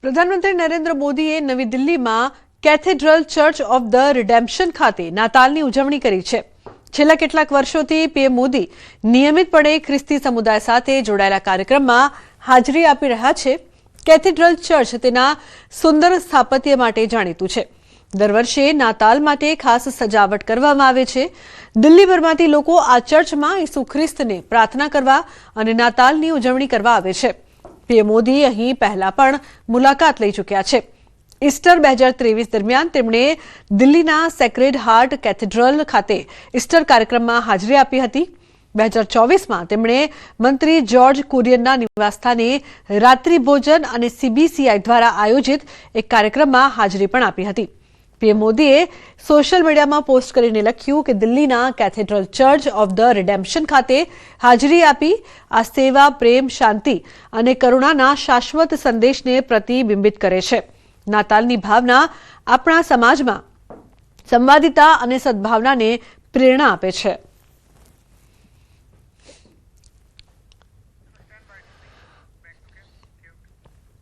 પ્રધાનમંત્રી નરેન્દ્ર મોદીએ નવી દિલ્હીમાં કેથેડ્રલ ચર્ચ ઓફ ધ રિડેમ્પશન ખાતે નાતાલની ઉજવણી કરી છે। છેલ્લા કેટલાક વર્ષોથી પીએમ મોદી નિયમિતપણે ખ્રિસ્તી સમુદાય સાથે જોડાયેલા કાર્યક્રમમાં હાજરી આપી રહ્યા છે। કેથેડ્રલ ચર્ચ તેના સુંદર સ્થાપત્ય માટે જાણીતું છે। દર વર્ષે નાતાલ માટે ખાસ સજાવટ કરવામાં આવે છે। દિલ્હીભરમાંથી લોકો આ ચર્ચમાં ઈસુ ખ્રિસ્તને પ્રાર્થના કરવા અને નાતાલની ઉજવણી કરવા આવે છે। પીએમ મોદી અહીં પહેલા પણ મુલાકાત લઈ ચૂક્યા છે। ઈસ્ટર 2023 દરમિયાન તેમણે દિલ્હીના સેક્રેડ હાર્ટ કેથેડ્રલ ખાતે ઈસ્ટર કાર્યક્રમમાં હાજરી આપી હતી। 2024માં તેમણે મંત્રી જ્યોર્જ કુરિયનના નિવાસસ્થાને રાત્રિ ભોજન અને સીબીસીઆઈ દ્વારા આયોજિત એક કાર્યક્રમમાં હાજરી પણ આપી હતી। પીએમ મોદીએ સોશિયલ મીડિયામાં પોસ્ટ કરીને લખ્યું કે દિલ્હીના કેથેડ્રલ ચર્ચ ઓફ ધ રિડેમ્પશન ખાતે હાજરી આપી આ સેવા, પ્રેમ, શાંતિ અને કરુણાના શાશ્વત સંદેશને પ્રતિબિંબિત કરે છે। નાતાલની ભાવના આપણા સમાજમાં સંવાદિતા અને સદભાવનાને પ્રેરણા આપે છે।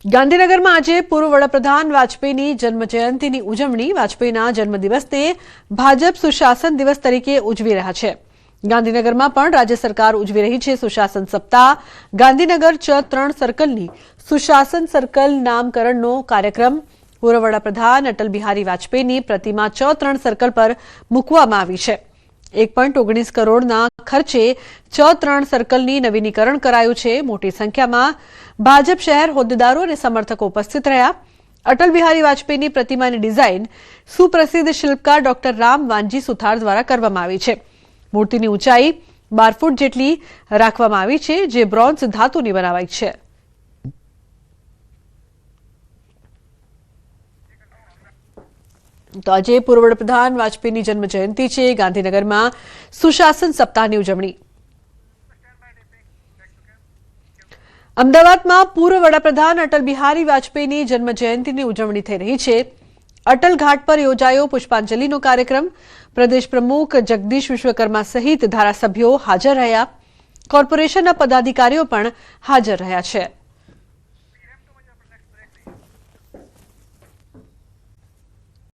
ગાંધીનગરમાં આજે પૂર્વ વડાપ્રધાન વાજપેયીની જન્મજયંતિની ઉજવણી વાજપેયીના જન્મદિવસને ભાજપ સુશાસન દિવસ તરીકે ઉજવી રહ્યા છે। ગાંધીનગરમાં પણ રાજ્ય સરકાર ઉજવી રહી છે સુશાસન સપ્તાહ। ગાંધીનગર ચ3 સર્કલની સુશાસન સર્કલ નામકરણનો કાર્યક્રમ પૂર્વ વડાપ્રધાન અટલ બિહારી વાજપેયીની પ્રતિમા ચ3 સર્કલ પર મૂકવામાં આવી છે। 1.19 કરોડના ખર્ચે ચ3 સર્કલની નવીનીકરણ કરાયું છે। મોટી સંખ્યામાં ભાજપ શહેર હોદ્દેદારો અને સમર્થકો ઉપસ્થિત રહ્યા। અટલ બિહારી વાજપેયીની પ્રતિમાની ડિઝાઇન સુપ્રસિદ્ધ શિલ્પકાર ડોક્ટર રામ વાનજી સુથાર દ્વારા કરવામાં આવી છે। મૂર્તિની ઊંચાઈ 12 ફૂટ જેટલી રાખવામાં આવી છે, જે બ્રોન્ઝ ધાતુની બનાવાઈ છે। તો આજે પૂર્વ વડાપ્રધાન વાજપેયીની જન્મજયંતિ છે। ગાંધીનગરમાં સુશાસન સપ્તાહની ઉજવણી। અમદાવાદમાં પૂર્વ વડાપ્રધાન અટલ બિહારી વાજપેયીની જન્મજયંતિની ઉજવણી થઈ રહી છે। અટલ ઘાટ પર યોજાયો પુષ્પાંજલિનો કાર્યક્રમ। પ્રદેશ પ્રમુખ જગદીશ વિશ્વકર્મા સહિત ધારાસભ્યો હાજર રહ્યા। કોર્પોરેશનના પદાધિકારીઓ પણ હાજર રહ્યા છે।